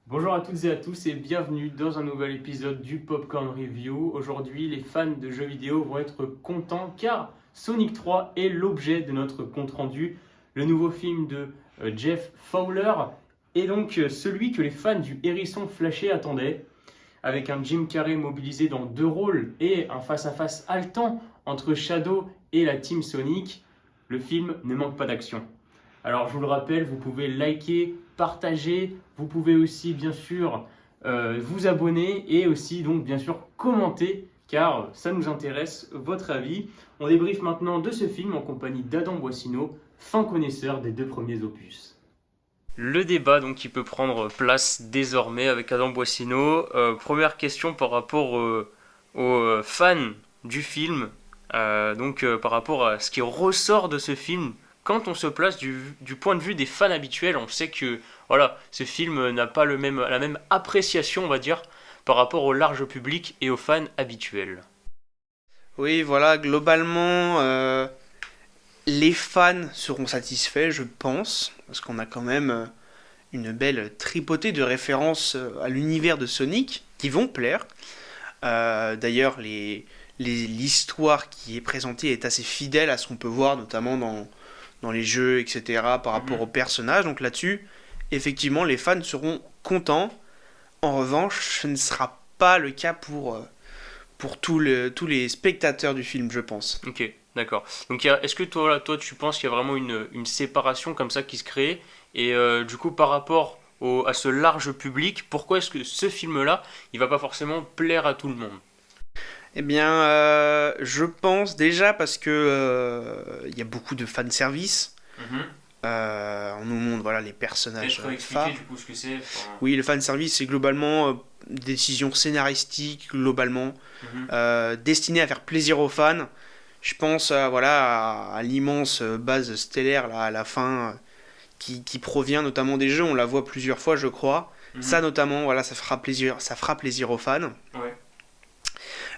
Bonjour à toutes et à tous et bienvenue dans un nouvel épisode du Popcorn Review. Aujourd'hui, les fans de jeux vidéo vont être contents car Sonic 3 est l'objet de notre compte-rendu. Le nouveau film de Jeff Fowler est donc celui que les fans du hérisson flashé attendaient. Avec un Jim Carrey mobilisé dans 2 rôles et un face-à-face haletant entre Shadow et la Team Sonic, le film ne manque pas d'action. Alors je vous le rappelle, vous pouvez liker, partager, vous pouvez aussi bien sûr vous abonner et aussi donc bien sûr commenter car ça nous intéresse votre avis. On débriefe maintenant de ce film en compagnie d'Adam Boissino, fin connaisseur des 2 premiers opus. Le débat donc qui peut prendre place désormais avec Adam Boissino. Première question par rapport aux fans du film, par rapport à ce qui ressort de ce film. Quand on se place du point de vue des fans habituels, on sait que voilà, ce film n'a pas la même appréciation, on va dire, par rapport au large public et aux fans habituels. Oui, voilà, globalement, les fans seront satisfaits, je pense, parce qu'on a quand même une belle tripotée de références à l'univers de Sonic qui vont plaire. D'ailleurs, l'histoire qui est présentée est assez fidèle à ce qu'on peut voir, notamment dans les jeux, etc., par rapport aux personnages. Donc là-dessus, effectivement, les fans seront contents. En revanche, ce ne sera pas le cas pour tous les spectateurs du film, je pense. Ok, d'accord. Donc est-ce que toi, tu penses qu'il y a vraiment une séparation comme ça qui se crée? Et du coup, par rapport à ce large public, pourquoi est-ce que ce film-là, il va pas forcément plaire à tout le monde? Eh bien, je pense déjà parce que il y a beaucoup de fanservice. On nous montre voilà, les personnages Peut-être phares. expliquer du coup ce que c'est. Oui, le fanservice, c'est globalement des décisions scénaristiques, globalement, destinées à faire plaisir aux fans. Je pense voilà, à l'immense base stellaire là, à la fin, qui provient notamment des jeux. On la voit plusieurs fois, je crois. Ça, notamment, voilà, ça fera plaisir aux fans. Ouais.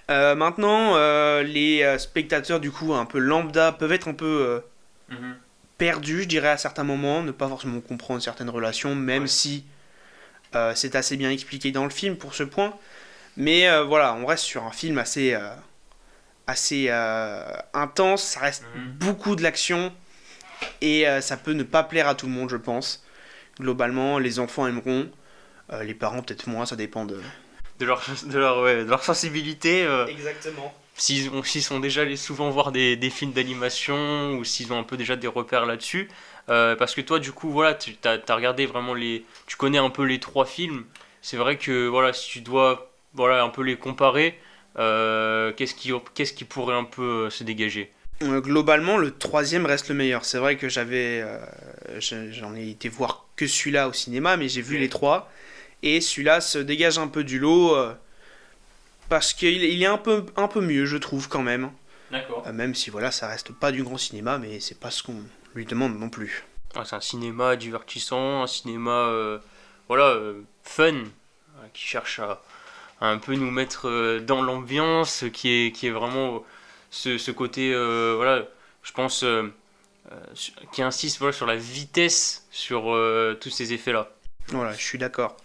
Maintenant, les spectateurs, du coup, un peu lambda, peuvent être un peu perdus, je dirais, à certains moments, ne pas forcément comprendre certaines relations, même si c'est assez bien expliqué dans le film pour ce point. Mais voilà, on reste sur un film assez intense, ça reste beaucoup de l'action, et ça peut ne pas plaire à tout le monde, je pense. Globalement, les enfants aimeront, les parents peut-être moins, ça dépend de leur sensibilité. Exactement. S'ils sont déjà allés souvent voir des films d'animation ou s'ils ont un peu déjà des repères là-dessus. Parce que toi, du coup, voilà, t'as regardé vraiment tu connais un peu les 3 films. C'est vrai que voilà, si tu dois voilà, un peu les comparer, qu'est-ce qui pourrait un peu se dégager? Globalement, le 3e reste le meilleur. C'est vrai que j'en ai été voir que celui-là au cinéma, mais j'ai vu les 3. Et celui-là se dégage un peu du lot parce qu'il est un peu mieux, je trouve, quand même. D'accord. Même si voilà, ça reste pas du grand cinéma, mais c'est pas ce qu'on lui demande non plus. Ouais, c'est un cinéma divertissant, un cinéma voilà, fun, qui cherche à un peu nous mettre dans l'ambiance, qui est vraiment ce côté, voilà, je pense, qui insiste voilà, sur la vitesse, sur tous ces effets-là. Voilà, je suis d'accord.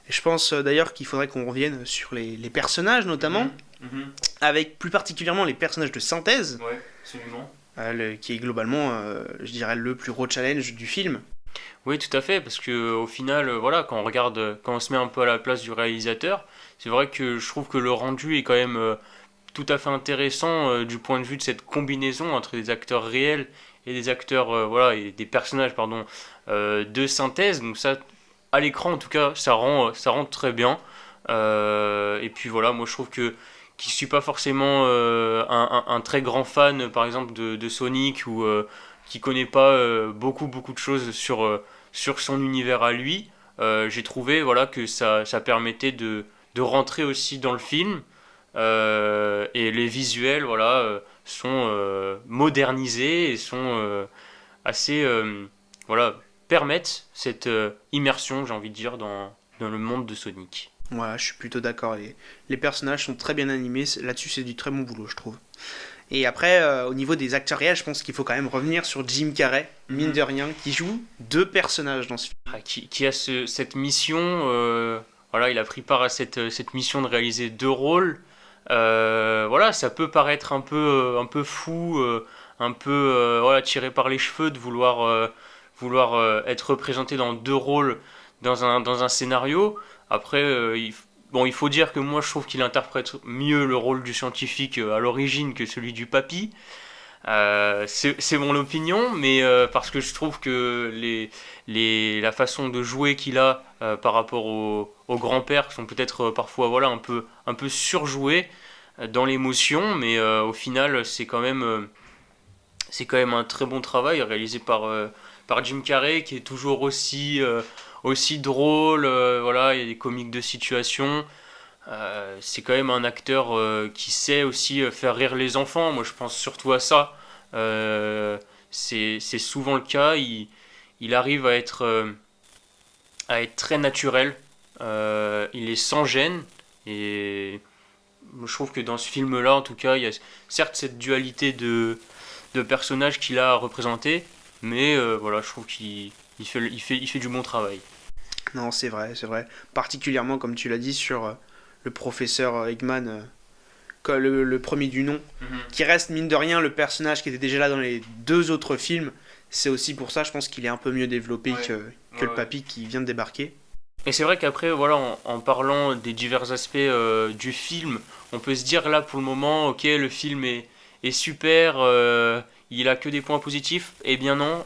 Et je pense d'ailleurs qu'il faudrait qu'on revienne sur les personnages, notamment, avec plus particulièrement les personnages de synthèse, Ouais, absolument. qui est globalement, je dirais, le plus gros challenge du film. Oui, tout à fait, parce que au final, voilà, quand on se met un peu à la place du réalisateur, c'est vrai que je trouve que le rendu est quand même tout à fait intéressant du point de vue de cette combinaison entre des acteurs réels et des acteurs, voilà, et des personnages, pardon, de synthèse. Donc ça, à l'écran en tout cas, ça rend très bien. Et puis voilà, moi je trouve que qui suis pas forcément un très grand fan, par exemple, de Sonic ou qui connaît pas beaucoup de choses sur son univers à lui, j'ai trouvé voilà, que ça permettait de rentrer aussi dans le film. Et les visuels voilà, sont modernisés et sont assez voilà, permettent cette immersion, j'ai envie de dire, dans le monde de Sonic. Voilà, je suis plutôt d'accord. Les personnages sont très bien animés. Là-dessus, c'est du très bon boulot, je trouve. Et après, au niveau des acteurs réels, je pense qu'il faut quand même revenir sur Jim Carrey, mine de rien, qui joue deux personnages dans ce film. Qui a cette mission, voilà, il a pris part à cette mission de réaliser deux rôles. Voilà, ça peut paraître un peu fou, un peu voilà, tiré par les cheveux de vouloir être représenté dans deux rôles dans un scénario. Après, bon, il faut dire que moi je trouve qu'il interprète mieux le rôle du scientifique à l'origine que celui du papy. C'est mon opinion, mais parce que je trouve que la façon de jouer qu'il a par rapport au grand-père sont peut-être parfois voilà, un peu surjoués dans l'émotion, mais au final c'est quand même un très bon travail réalisé par Jim Carrey qui est toujours aussi drôle, voilà, il y a des comiques de situation. C'est quand même un acteur qui sait aussi faire rire les enfants. Moi, je pense surtout à ça. C'est souvent le cas. Il arrive à être très naturel. Il est sans gêne. Et je trouve que dans ce film-là, en tout cas, il y a certes cette dualité de personnages qu'il a représenté. Mais voilà, je trouve qu'il fait du bon travail. Non, c'est vrai, c'est vrai. Particulièrement, comme tu l'as dit, sur le professeur Eggman, le premier du nom, qui reste, mine de rien, le personnage qui était déjà là dans les deux autres films. C'est aussi pour ça, je pense qu'il est un peu mieux développé que le papy qui vient de débarquer. Et c'est vrai qu'après, voilà, en parlant des divers aspects du film, on peut se dire là pour le moment, ok, le film est super, il a que des points positifs. Eh bien non,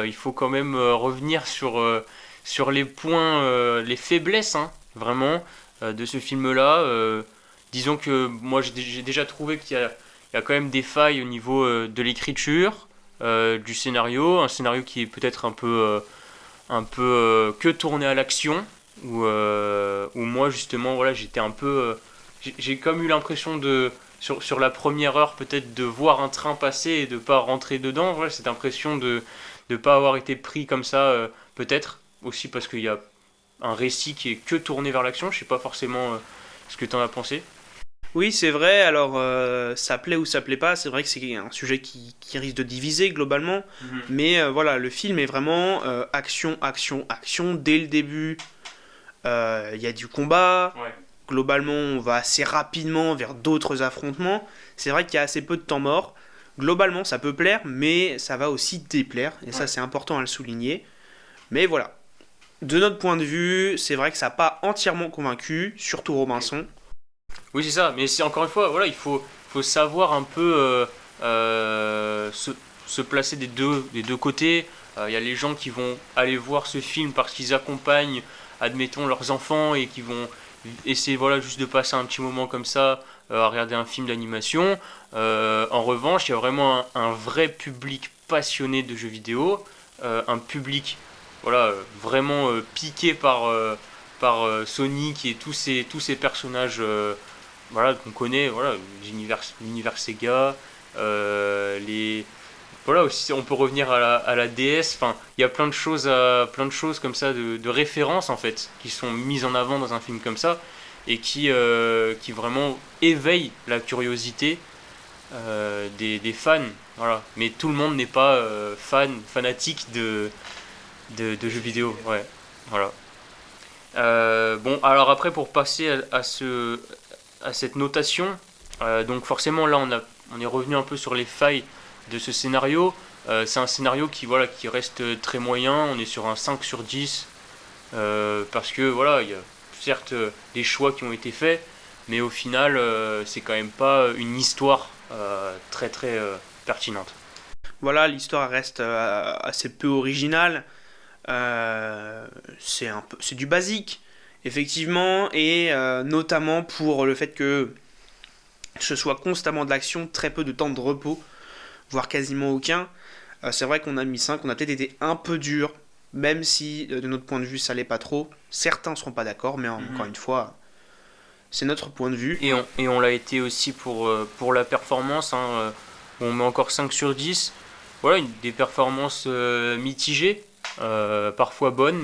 il faut quand même revenir sur les points, les faiblesses, hein, vraiment, de ce film-là. Disons que moi j'ai déjà trouvé il y a quand même des failles au niveau de l'écriture, du scénario, un scénario qui est peut-être un peu que tourné à l'action, où moi justement voilà j'étais un peu j'ai comme eu l'impression sur la première heure peut-être de voir un train passer et de pas rentrer dedans, voilà, cette impression de ne pas avoir été pris comme ça, peut-être aussi parce qu'il y a un récit qui est que tourné vers l'action. Je sais pas forcément ce que tu en as pensé. Oui, c'est vrai, alors ça plaît ou ça plaît pas, c'est vrai que c'est un sujet qui risque de diviser globalement, mais voilà, le film est vraiment action, action, action, dès le début, il y a du combat, Ouais. globalement on va assez rapidement vers d'autres affrontements, c'est vrai qu'il y a assez peu de temps mort, globalement ça peut plaire, mais ça va aussi déplaire, et ça c'est important à le souligner, mais voilà. De notre point de vue, c'est vrai que ça n'a pas entièrement convaincu, surtout Robinson. Oui, c'est ça, mais c'est encore une fois, voilà, faut savoir un peu se placer des deux côtés. Il y a les gens qui vont aller voir ce film parce qu'ils accompagnent, admettons, leurs enfants et qui vont essayer voilà, juste de passer un petit moment comme ça à regarder un film d'animation. En revanche, il y a vraiment un vrai public passionné de jeux vidéo, un public voilà, vraiment piqué par Sonic et tous ces personnages voilà, qu'on connaît, voilà, l'univers Sega, les voilà aussi on peut revenir à la DS. Enfin, il y a plein de choses comme ça de références en fait qui sont mises en avant dans un film comme ça et qui vraiment éveillent la curiosité des fans. Voilà. Mais tout le monde n'est pas fanatique de jeux vidéo. Ouais. Voilà. Bon, alors après pour passer à cette notation, donc forcément là on est revenu un peu sur les failles de ce scénario. C'est un scénario voilà, qui reste très moyen, on est sur un 5 sur 10, parce que voilà, il y a certes des choix qui ont été faits, mais au final c'est quand même pas une histoire très très pertinente. Voilà, l'histoire reste assez peu originale. C'est du basique, effectivement, et notamment pour le fait que ce soit constamment de l'action, très peu de temps de repos, voire quasiment aucun. C'est vrai qu'on a mis 5, on a peut-être été un peu dur, même si de notre point de vue ça l'est pas trop. Certains ne seront pas d'accord, mais encore une fois, c'est notre point de vue. Et on l'a été aussi pour la performance, hein, on met encore 5 sur 10. Voilà, des performances mitigées, parfois bonnes,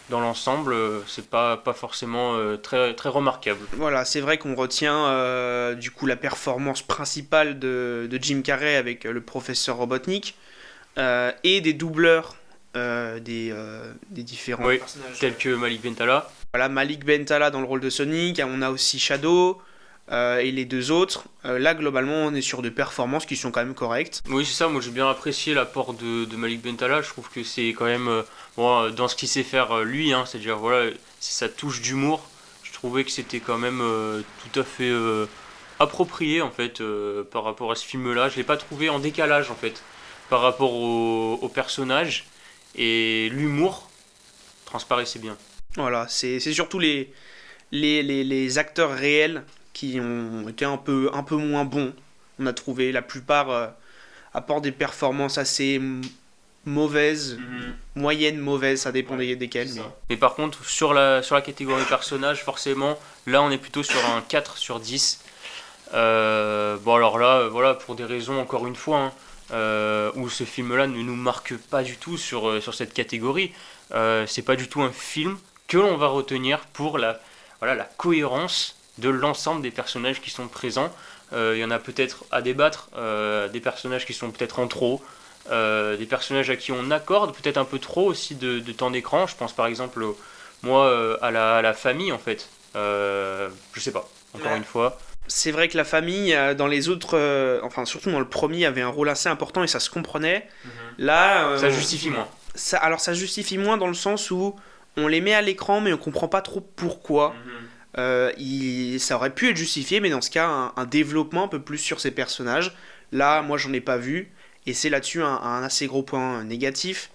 dans l'ensemble, c'est pas forcément très, très remarquable. Voilà, c'est vrai qu'on retient du coup la performance principale de Jim Carrey avec le professeur Robotnik et des doubleurs des différents Oui, personnages. tel que Malik Bentala. Voilà, Malik Bentala dans le rôle de Sonic, on a aussi Shadow et les deux autres. Là, globalement, on est sur des performances qui sont quand même correctes. Oui, c'est ça, moi j'ai bien apprécié l'apport de Malik Bentala, je trouve que c'est quand même, bon, dans ce qu'il sait faire lui, hein, c'est-à-dire voilà, c'est sa touche d'humour, je trouvais que c'était quand même tout à fait approprié en fait par rapport à ce film-là, je l'ai pas trouvé en décalage en fait par rapport au personnage, et l'humour transparaissait bien. Voilà, c'est surtout les acteurs réels qui ont été un peu moins bons. On a trouvé la plupart apportent des performances assez mauvaises, moyennes, mauvaises, ça dépend desquelles. Mais... Mais par contre, sur la catégorie personnage, forcément, là on est plutôt sur un 4 sur 10. Bon alors là, voilà, pour des raisons encore une fois, hein, où ce film-là ne nous marque pas du tout sur cette catégorie. C'est pas du tout un film que l'on va retenir pour voilà, la cohérence de l'ensemble des personnages qui sont présents. Il y en a peut-être à débattre, des personnages qui sont peut-être en trop, des personnages à qui on accorde peut-être un peu trop aussi de temps d'écran. Je pense par exemple, moi, à la famille en fait. Je sais pas, encore une fois. C'est vrai que la famille, dans les autres, enfin surtout dans le premier, avait un rôle assez important et ça se comprenait. Là, Ça justifie moins. Alors ça justifie moins dans le sens où on les met à l'écran mais on comprend pas trop pourquoi. Ça aurait pu être justifié, mais dans ce cas, un développement un peu plus sur ces personnages. Là, moi, j'en ai pas vu, et c'est là-dessus un assez gros point négatif.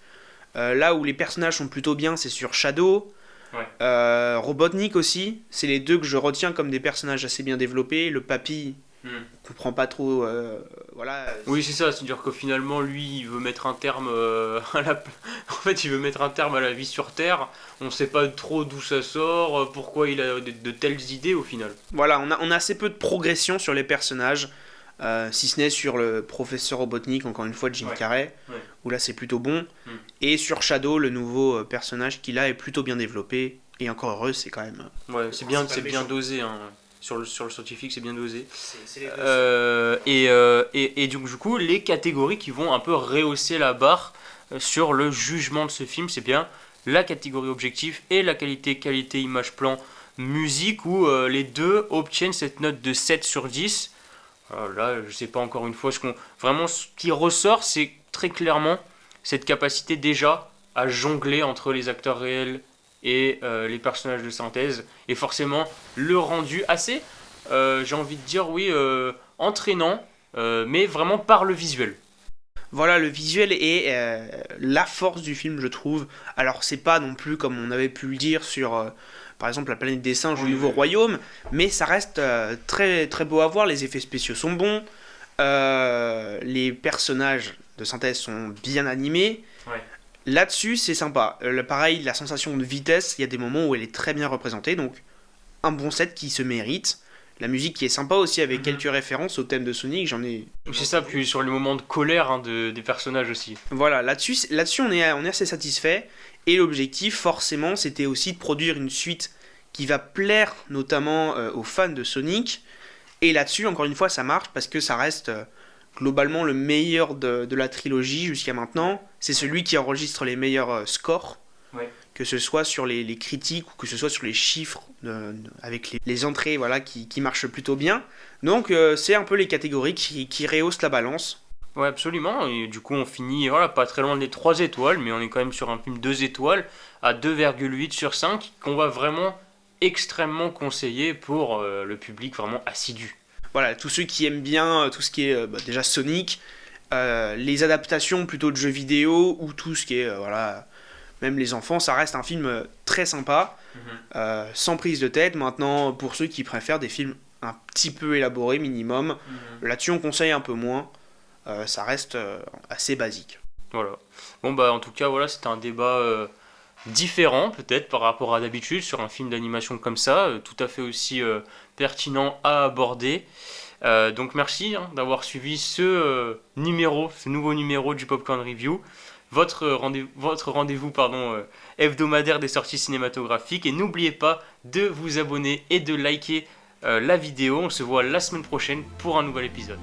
Là où les personnages sont plutôt bien, c'est sur Shadow, Robotnik aussi. C'est les deux que je retiens comme des personnages assez bien développés. Le papy, on comprend pas trop. Voilà. Oui, c'est ça, c'est-à-dire que finalement, lui, il veut mettre un terme En fait, il veut mettre un terme à la vie sur Terre. On sait pas trop d'où ça sort, pourquoi il a de telles idées au final. Voilà, on a assez peu de progression sur les personnages, si ce n'est sur le professeur Robotnik, encore une fois, de Jim Carrey, où là c'est plutôt bon. Et sur Shadow, le nouveau personnage qui là est plutôt bien développé, et encore heureux, c'est quand même... Ouais, c'est bien dosé, hein. Sur le scientifique, c'est bien dosé. Et donc, du coup, les catégories qui vont un peu rehausser la barre sur le jugement de ce film, c'est bien la catégorie objectif et la qualité image plan musique, où les deux obtiennent cette note de 7 sur 10. Là, je sais pas encore une fois, vraiment ce qui ressort, c'est très clairement cette capacité déjà à jongler entre les acteurs réels et les personnages de synthèse, et forcément le rendu assez, j'ai envie de dire, oui, entraînant, mais vraiment par le visuel. Voilà, le visuel est la force du film, je trouve. Alors, c'est pas non plus comme on avait pu le dire sur, par exemple, La planète des singes, le Nouveau Royaume, mais ça reste très, très beau à voir. Les effets spéciaux sont bons, les personnages de synthèse sont bien animés. Là-dessus, c'est sympa. Pareil, la sensation de vitesse, il y a des moments où elle est très bien représentée, donc un bon set qui se mérite. La musique qui est sympa aussi, avec quelques références au thème de Sonic, j'en ai... C'est ça, puis sur les moments de colère, hein, des personnages aussi. Voilà, là-dessus on est assez satisfait, et l'objectif, forcément, c'était aussi de produire une suite qui va plaire notamment aux fans de Sonic, et là-dessus, encore une fois, ça marche, parce que ça reste... globalement le meilleur de la trilogie jusqu'à maintenant. C'est celui qui enregistre les meilleurs scores, que ce soit sur les critiques ou que ce soit sur les chiffres, avec les entrées voilà, qui marchent plutôt bien. Donc c'est un peu les catégories qui rehaussent la balance. Ouais, absolument, et du coup on finit voilà, pas très loin des 3 étoiles, mais on est quand même sur un film 2 étoiles, à 2,8 sur 5, qu'on va vraiment extrêmement conseiller pour le public vraiment assidu. Voilà, tous ceux qui aiment bien tout ce qui est déjà Sonic, les adaptations plutôt de jeux vidéo, ou tout ce qui est, voilà, même les enfants, ça reste un film très sympa, sans prise de tête. Maintenant, pour ceux qui préfèrent des films un petit peu élaborés, minimum, là-dessus on conseille un peu moins, ça reste assez basique. Voilà. Bon bah en tout cas, voilà, c'était un débat différent peut-être par rapport à d'habitude sur un film d'animation comme ça, tout à fait aussi pertinent à aborder. Donc merci d'avoir suivi ce nouveau numéro du Popcorn Review. votre rendez-vous hebdomadaire des sorties cinématographiques. Et n'oubliez pas de vous abonner et de liker la vidéo. On se voit la semaine prochaine pour un nouvel épisode.